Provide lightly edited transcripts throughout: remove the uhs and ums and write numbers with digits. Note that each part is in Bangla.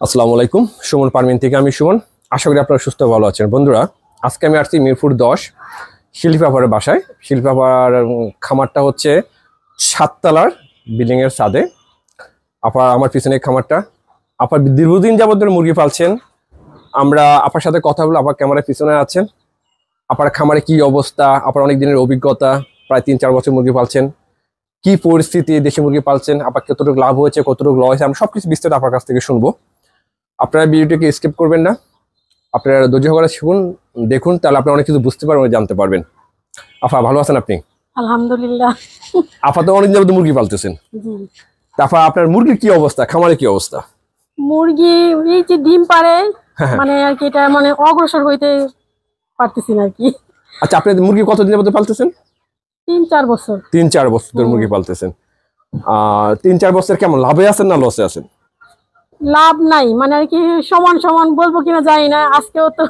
আসসালামু আলাইকুম। সুমন ফার্মিং থেকে আমি সুমন। আশা করি আপনারা সুস্থ ভালো আছেন। বন্ধুরা, আজকে আমি আসছি মিরপুর 10 শিল্পীপাপার বাসায়। শিল্পীপাপার খামারটা হচ্ছে 7 তলার বিল্ডিং এর ছাদে। আমার পিছনে খামারটা। আপা দীর্ঘদিন যাবত ধরে মুরগি পালছেন। আমরা আপার সাথে কথা বলে আপা ক্যামেরার পিছনে আছেন। আপার খামারে কি অবস্থা, আপার অনেক দিনের অভিজ্ঞতা, প্রায় 3-4 বছর মুরগি পালছেন, কি পরিস্থিতি দেশি মুরগি পালছেন, আপার কতটুকু লাভ হয়েছে, কতটুকু লস হয়েছে, আমরা সবকিছু বিস্তারিত আপনার কাছ থেকে শুনবো। আপনারা ভিডিওটিকে স্কিপ করবেন না, আপনারা ধৈর্য সহকারে শুনুন, দেখুন, তাহলে আপনি অনেক কিছু বুঝতে পারবেন, জানতে পারবেন। আফা ভালো আছেন আপনি? আলহামদুলিল্লাহ। আফা তো অনেক যাবত মুরগি পালতেছেন। তারপর আপনার মুরগির কি অবস্থা, খামারে কি অবস্থা? মুরগি এই যে ডিম পারে, মানে আর কি এটা মানে অগ্রসর হইতে পারতেছি না আর কি। আচ্ছা, আপনি মুরগি কতদিন যাবত পালতেছেন? 3-4 বছর। 3-4 বছর ধরে মুরগি পালতেছেন। 3-4 বছর কেমন লাভে আছেন না লসে আছেন? লাভ নাই, মানে আর কি সমান সমান বলবো কিনা জানি না। আজকেও তো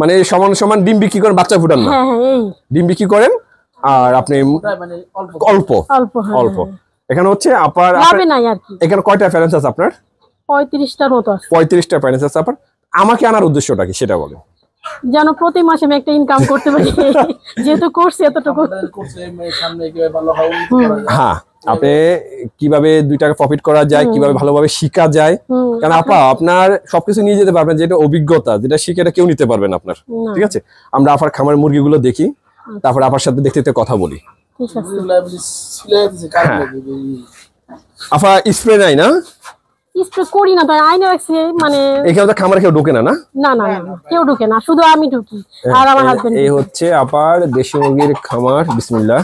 মানে সমান সমান ডিম বিক্রি করেন, বাচ্চা ফুটান না? হ্যাঁ হ্যাঁ, এই ডিম বিক্রি করেন আর আপনি মানে অল্প অল্প অল্প। এখানে হচ্ছে আপনার লাভে নাই আর কি। এখানে কয়টা প্যারেন্টস আছে আপনার? 35টার মতো আছে। 35টা প্যারেন্টস আছে আপনার। আমাকে আনার উদ্দেশ্যটা কি সেটা বলেন। যেন প্রতি মাসে আমি একটা ইনকাম করতে পারি, যেহেতু করছি এতটুকু। হ্যাঁ, আপনি কিভাবে 2 টাকা প্রফিট করা যায়, কিভাবে ভালোভাবে শিখা যায়। কারণ আপা আপনার সবকিছু নিয়ে যেতে পারবেন, যেটা অভিজ্ঞতা, যেটা শিখে এটা কেউ নিতে পারবেন আপনার। ঠিক আছে, আমরা আপার খামার মুরগিগুলো দেখি, তারপর আপার সাথে দেখতে দেখতে কথা বলি। ঠিক আছে। আপা স্প্রে নাই না? স্প্রে করি না, তাই আইনে রাখছি। মানে এখানে তো খামারে কেউ ঢোকে না? না না না, কেউ ঢোকে না, শুধু আমি ঢুকি আর আমার হাজবেন্ড। এই হচ্ছে আপার দেশি মুরগির খামার। বিসমিল্লাহ।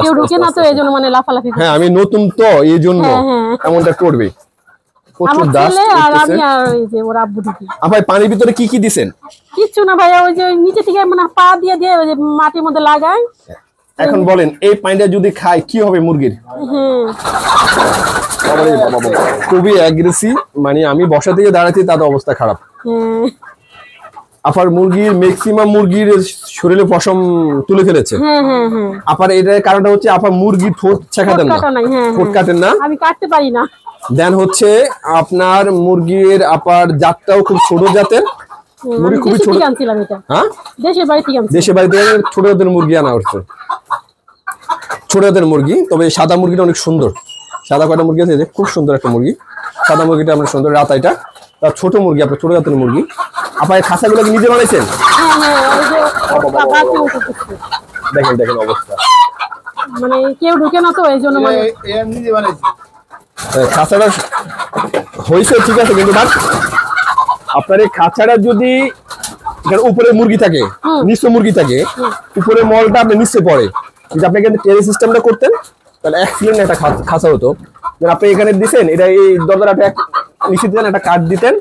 কেউ ঢুকে না তো, এই জন্য মানে লাফালাফি। হ্যাঁ, আমি নতুন তো এই জন্য এমনটা করবে। প্রচুর ডাস্ট আর আমি আর এই যে ওর আব্বু ঢুকি। ভাই পানির ভিতরে কি কি দিবেন? কিচ্ছু না ভাইয়া, ওই যে নিচে থেকে মানে পা দিয়ে দিয়ে ওই যে মাটির মধ্যে লাগায়। এখন বলেন এই পানিটা যদি খায় কি হবে মুরগির? খুবই অ্যাগ্রেসিভ, মানে আমি বসা থেকে দাঁড়াচ্ছি তাদের অবস্থা খারাপ। আপার মুরগির ম্যাক্সিমাম মুরগির শরীরে পশম তুলে ফেলেছে। আপার এটার কারণটা হচ্ছে আপার মুরগি ঠোঁট ছেঁকা দেন না, ঠোঁট কাটেন না, আমি কাটতে পারি না। দেন হচ্ছে আপনার মুরগির আপার জাতটাও খুব ছোট জাতের মুরগি, খুবই ছোট। হ্যাঁ, দেশের বাড়ি থেকে ছোট জাতের মুরগি আনা হচ্ছে, ছোট জাতের মুরগি। তবে সাদা মুরগিটা অনেক সুন্দর। সাদা কয়টা মুরগি আছে, খুব সুন্দর একটা মুরগি। সাদা মুরগিটা আপনার সুন্দর, রাতাইটা তার ছোট মুরগি, আপনার ছোট জাতের মুরগি। আপনার খাঁচাগুলো কি নিজে বানাইছেন? দেখেন দেখেন অবস্থা, মানে কেউ ঢুকে না তো এই জন্য মানে নিজে বানাইছি। খাঁচাটা হয়েছে ঠিক আছে, কিন্তু আপনার এই খাঁচাটা যদি উপরে মুরগি থাকে, নিচে মুরগি থাকে, উপরে মলটা আপনি নিচে পড়ে, যদি আপনি এখানে টেরে সিস্টেমটা করতেন তাহলে এক্সিলেন্ট একটা খাঁচা হতো। আপনি এখানে দিচ্ছেন, এটা এই দরজাটা নিচে দিতেন, একটা কাঠ দিতেন,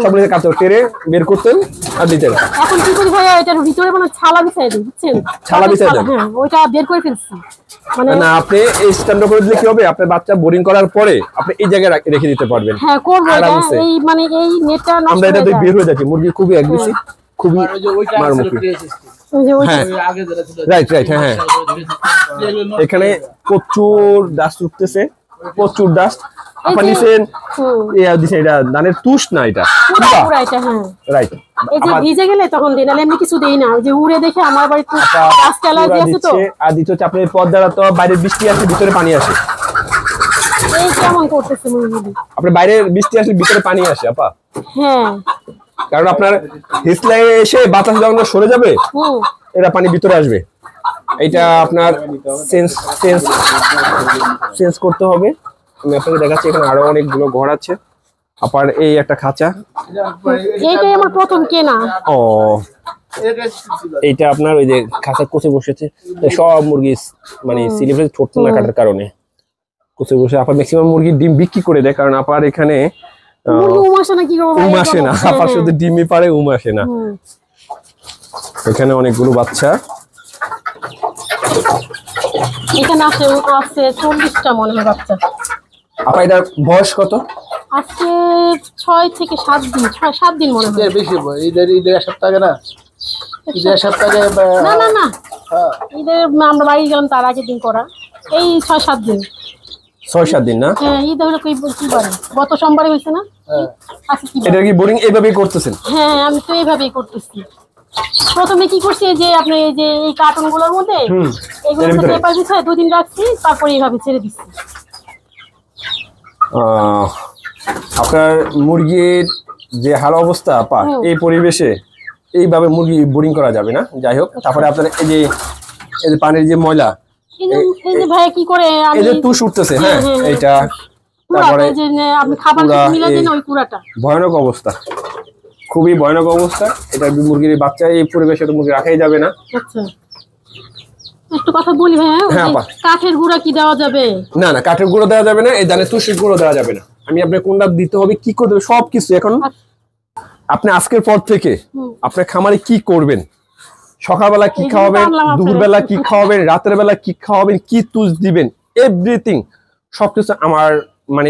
সব নিচে কাঁচা টেরে বের করতেন আর দিতেন। এখন কি করি ভাইয়া, এটার ভিতরে মানে ছালা বিছাই দিই, বুঝছেন? ছালা বিছাই দেন? হ্যাঁ, ওইটা বের করে ফেলছি। মানে না, আপনি এই সিস্টেমটা করে দিলে কি হবে, আপনার বাচ্চা বোরিং করার পরে আপনি এই জায়গায় রেখে দিতে পারবেন। হ্যাঁ, করব এটা। এই মানে এই নেটটা নষ্ট আমরা এটা বের হয়ে যাচ্ছে, মুরগি খুবই অ্যাগ্রেসিভ, খুবই মারমুখী। রাইট রাইট, হ্যাঁ হ্যাঁ। এখানে প্রচুর ডাস্ট উঠতেছে, প্রচুর ডাস্ট। আপনি নিছেন এটা ধানের তুষ না, এটা পুরো এটা। হ্যাঁ রাইট, এই যে ভিজে গেলে তখন দিই, নালে এমনি কিছু দেই না। ওই যে উড়ে দেখে আমার বাড়িতে ডাস্ট অ্যালার্জি আছে তো। আর দ্বিতীয় হচ্ছে আপনার পর্দাটা তো বাইরে বৃষ্টি আসে, ভিতরে পানি আসে। এই কেমন করতেছে মুরগি, আপনার বাইরে বৃষ্টি আসলে ভিতরে পানি আসে আপা। হ্যাঁ, কারণ আপনার হিসলাই এসে বাতাস যখন সরে যাবে, এটা পানি ভিতরে আসবে। এটা আপনার সেন্স করতে হবে। আমি আপনাকে দেখাচ্ছি, এখানে আরো অনেকগুলো ঘর আছে। আপার এই একটা খাঁচা, এইটাই আমার প্রথম কেনা। ও, এইটা আপনার ওই যে খাঁচা কোচে বসেছে সব মুরগি, মানে সিলিভার ঠোঁট না কাটার কারণে কোচে বসে। আপার ম্যাক্সিমাম মুরগি ডিম বিক্রি করে দেয়, কারণ আপার এখানে উম আসে না। আপার শুধু ডিমই পারে, উম আসে না। এখানে অনেকগুলো বাচ্চা, এখানে আছে 40টা মনে হয় বাচ্চা। আপা এটার বয়স কত? আজকে 6 থেকে 7 দিন, 6-7 দিন মনে হয়। বেশি ঈদের সপ্তাহে না, ঈদের সপ্তাহে না না না ঈদের আমরা বাড়ি গেলাম তার আগের দিন করা, এই 6-7 দিন। 6-7 দিন না? হ্যাঁ, ঈদ হলো কি বারে, গত সোমবারে হয়েছে না? আজকে কি বার? এটা কি বোরিং এইভাবেই করতেছেন? হ্যাঁ, আমি তো এইভাবেই করতেছি। প্রথমে কি করছি, যে আপনি এই যে এই কার্টুন গুলোর মধ্যে এগুলো পেপার বিছায় 2 দিন রাখছি, তারপরে এইভাবে ছেড়ে দিচ্ছি। আপনার মুরগির যে হাল অবস্থা আপা, এই পরিবেশে এইভাবে মুরগি বোরিং করা যাবে না। যাই হোক, তারপরে আপনার এই যে পানির যে ময়লা, এই যে ভাই কি করে আমি এই যে তুষ উঠতেছে, হ্যাঁ এইটা, তারপরে যে আপনি খাবার মিলে দিন ওই কুড়াটা, ভয়ানক অবস্থা, খুবই ভয়ানক অবস্থা। এটা মুরগির বাচ্চা এই পরিবেশে তো মুরগি রাখাই যাবে না। আচ্ছা, একটু কথা বলি ভাই, কাঠের গুঁড়া কি দেওয়া যাবে? না না, কাঠের গুঁড়ো দেওয়া যাবে না, এই ধানের তুষের গুঁড়ো দেওয়া যাবে না। আমি আপনার কোনটা দিতে হবে, কি করতে হবে, সবকিছু এখন আপনি আজকের পর থেকে আপনার খামারে কি করবেন, সকালবেলা কি খাওয়াবেন, দুপুরবেলা কি খাওয়াবেন, রাতের বেলা কি খাওয়াবেন, কি তুষ দিবেন, এভরিথিং সবকিছু আমার মানে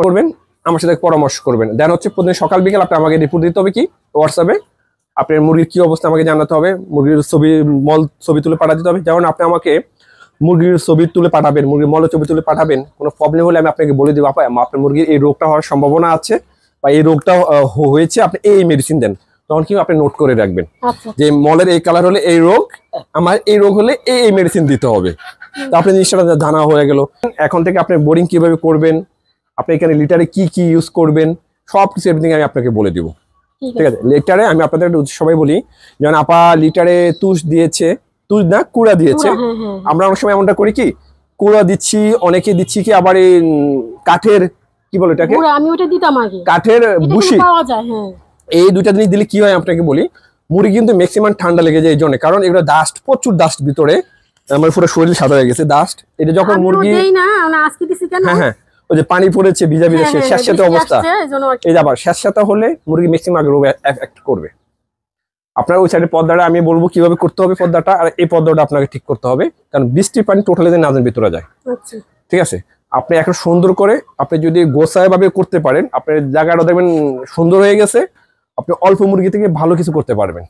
করবেন, আমার সাথে পরামর্শ করবেন। দেন হচ্ছে প্রতিদিন সকাল বিকেল আপনি আমাকে রিপোর্ট দিতে হবে কি হোয়াটসঅ্যাপে, আপনার মুরগির কি অবস্থা আমাকে জানাতে হবে, মুরগির ছবি তুলে পাঠা দিতে হবে। যেমন আপনি আমাকে মুরগির ছবি তুলে পাঠাবেন, মুরগির মলের ছবি তুলে পাঠাবেন, কোনো প্রবলেম হলে আমি আপনাকে বলে দেবো, আপনার মুরগির এই রোগটা হওয়ার সম্ভাবনা আছে বা এই রোগটা হয়েছে, আপনি এই মেডিসিন দেন। তখন কি আপনি নোট করে রাখবেন যে মলের এই কালার হলে এই রোগ, আমার এই রোগ হলে এই মেডিসিন দিতে হবে। তো আপনি জিনিসটা জানা হয়ে গেল। এখন থেকে আপনি বোরিং কিভাবে করবেন, আপনি এখানে লিটারে কি কি ইউজ করবেন, সব কিছু এভরিথিং আমি আপনাকে বলে দিব। ঠিক আছে, লিটারে আমি আপনাদের সবাই বলি, যেমন আপা লিটারে তুষ দিয়েছে, তুষ না কুড়া দিয়েছে, আমরা অনেক সময় এমনটা করি কি কুড়া দিচ্ছি, অনেকে দিচ্ছি কি আবার এই কাঠের কি বলে এটাকে, আমি ওটা দিতাম আগে, কাঠের বুশি পাওয়া যায়। হ্যাঁ, এই দুইটা জিনিস দিলে কি হয় আপনাকে বলি, মুরগি কিন্তু ম্যাক্সিমাম ঠান্ডা লেগে যায় এই জন্য, কারণ এগুলো ডাস্ট, প্রচুর ডাস্ট ভিতরে, আমার পুরো শরীর সাদা হয়ে গেছে ডাস্ট। এটা যখন মুরগি হ্যাঁ হ্যাঁ ওই যে পানি পড়েছে ভিজা ভিজা স্যাঁতস্যাঁতে অবস্থা, এই যে আবার স্যাঁতস্যাঁতে হলে মুরগি ম্যাক্সিমাম রোগ এফেক্ট করবে। আপনার ওই সাইডে পর্দাটা আমি বলবো কিভাবে করতে হবে পর্দাটা, আর এই পর্দাটা আপনাকে ঠিক করতে হবে, কারণ বৃষ্টির পানি টোটালি নাজের ভিতরে যায়। ঠিক আছে, আপনি এখন সুন্দর করে আপনি যদি গোছায় ভাবে করতে পারেন, আপনার জায়গাটা দেখবেন সুন্দর হয়ে গেছে, আপনি অল্প মুরগি থেকে ভালো কিছু করতে পারবেন।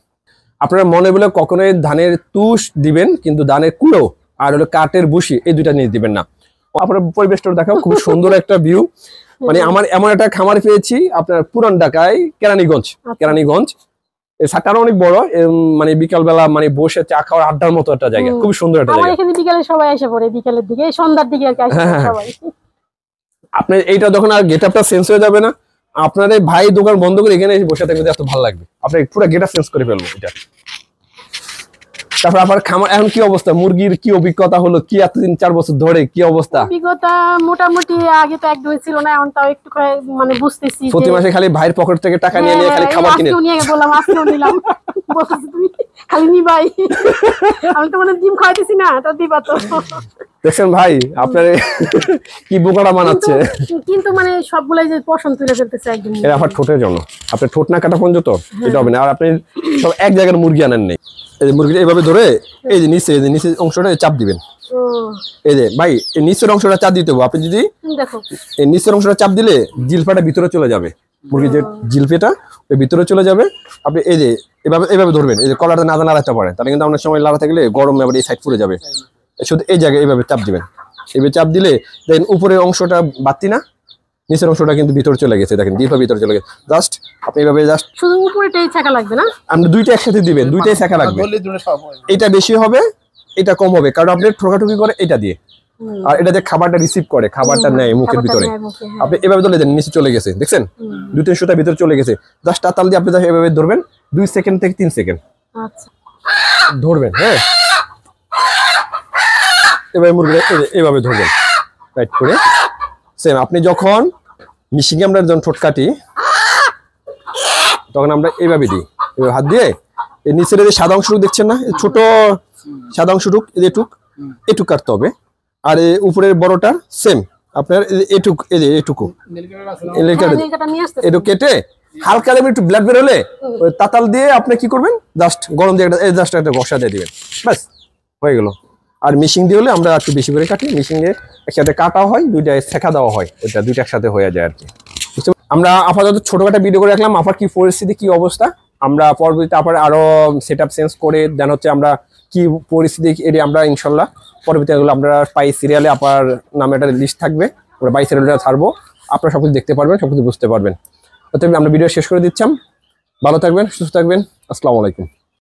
আপনারা মনে বলে কখনোই ধানের তুষ দিবেন, কিন্তু ধানের কুড়ো আর হলো কাঠের বুশি এই দুইটা জিনিস দিবেন না। আপনার পরিবেশটা দেখাও, খুব সুন্দর একটা ভিউ। মানে আমার এমন একটা খামার পেয়েছি আপনার পুরান ঢাকায় কেরানীগঞ্জ, সাটার অনেক বড়, মানে বিকাল বেলা মানে বসে চা খাওয়ার আড্ডার মতো একটা জায়গা, খুব সুন্দর একটা জায়গা। এখানে বিকালে সবাই এসে পড়ে, বিকালের দিকে সন্ধ্যার দিকে সবাই। আপনার এইটা যখন আর গেট আপটা চেঞ্জ হয়ে যাবে না, আপনার ভাই দোকান বন্ধ করে এখানে বসে থাকবে, এত ভালো লাগবে, আপনার পুরো গেট আপ চেঞ্জ করে ফেলবো এটা। তারপর আপনার খামার এখন কি অবস্থা, মুরগির কি অভিজ্ঞতা হলো, কি এতদিন 4 বছর ধরে কি অবস্থা? অভিজ্ঞতা মোটামুটি আগে তো একদমই ছিল না, এখন তাও একটু মানে বুঝতেছি। প্রতি মাসে খালি ভাইয়ের পকেট থেকে টাকা নিয়ে নিয়ে খালি খাবার কিনে বললাম, আজকেও নিলাম, তুমি খালি নিবাই, আমি তো মানে ডিম খাইতেছি না, তা দিবা তো। দেখছেন ভাই আপনার কি বোকাটা মানাচ্ছে, কিন্তু মানে সবগুলাই যে পছন্দ তুলে ফেলতেছে একদম। এর আবার ঠোঁটের জন্য, আপনি ঠোঁট না কাটা পর্যন্ত এটা হবে না। আর আপনি সব এক জায়গার মুরগি আনেন নেই, এই মুরগিটা এইভাবে ধরে এই যে নিচের অংশটা চাপ দিবেন, এই যে ভাই এই নিচের অংশটা চাপ দিতে হবে। আপনি যদি দেখো এই নিচের অংশটা চাপ দিলে জিলপাটা ভিতরে চলে যাবে, মুরগির যে জিলপেটা ওই ভিতরে চলে যাবে। আপনি এই যে এভাবে ধরবেন, এই যে কলারটা না নাড়াতে পারেন, তাহলে কিন্তু অনেক সময় নাড়া থাকলে গরমে আবার এই সাইড পুড়ে যাবে। শুধু এই জায়গায় এইভাবে চাপ দিবেন, এইভাবে চাপ দিলে দেখেন উপরের অংশটা বাড়তি না, নিচের অংশটা কিন্তু ভিতরে চলে গেছে, দেখেন জিলপা ভিতরে চলে গেছে। জাস্ট আপনি এইভাবে জাস্ট শুধু উপরেটাই ছাকা লাগবে না, আপনি দুইটা একসাথে দিবেন, দুইটাই ছাকা লাগবে, এটা বেশি হবে এটা কম হবে, কারণ আপনি ঠোকাঠুকি করে এটা দিয়ে, আর এটা যে খাবারটা রিসিভ করে, খাবারটা নেয় মুখের ভিতরে, আপনি এভাবে ধরে দেন, নিচে চলে গেছে, দেখছেন 2-3 সুতা ভিতরে চলে গেছে। জাস্ট তাল দিয়ে আপনি এভাবে ধরবেন 2 সেকেন্ড থেকে 3 সেকেন্ড ধরবেন, হ্যাঁ এভাবে মুরগিটা এইভাবে ধরবেন টাইট করে। সেম আপনি যখন মিশিং আমরা যখন ঠোঁট কাটি তখন আমরা এইভাবে দিই, এভাবে হাত দিয়ে এই নিচের যে সাদা অংশটুকু দেখছেন না, ছোট সাদা অংশটুক এটুক কাটতে হবে, আর উপরের বড়টা সেম আপনার এটুকু কেটে হালকা একটু ব্লাড বের হলে তাতাল দিয়ে আপনি কি করবেন, জাস্ট গরম দিয়ে একটা ঘষা দিয়ে দিবেন, ব্যাস হয়ে গেল। আর মিশিং দিয়ে হলে আমরা একটু বেশি করে কাটি, মিশিং দিয়ে একসাথে কাটাও হয়, দুইটা শেখা দেওয়া হয়, ওইটা দুইটা একসাথে হয়ে যায় আর কি। আমরা আপাতত ছোটখাটো ভিডিও করে রাখলাম আপার কি পরিস্থিতি কি অবস্থা, আমরা পরবর্তীতে আবার আরো সেট আপ চেঞ্জ করে দেন হচ্ছে আমরা কি পরিস্থিতি এটি আমরা ইনশাল্লাহ পরবর্তী এগুলো আমরা পাই সিরিয়ালে আপনার নামে একটা লিস্ট থাকবে, আমরা বাই সিরিয়ালটা ছাড়বো, আপনারা সব কিছু দেখতে পারবেন, সব কিছু বুঝতে পারবেন। অতএব আমরা ভিডিও শেষ করে দিচ্ছিলাম। ভালো থাকবেন, সুস্থ থাকবেন, আসসালামু আলাইকুম।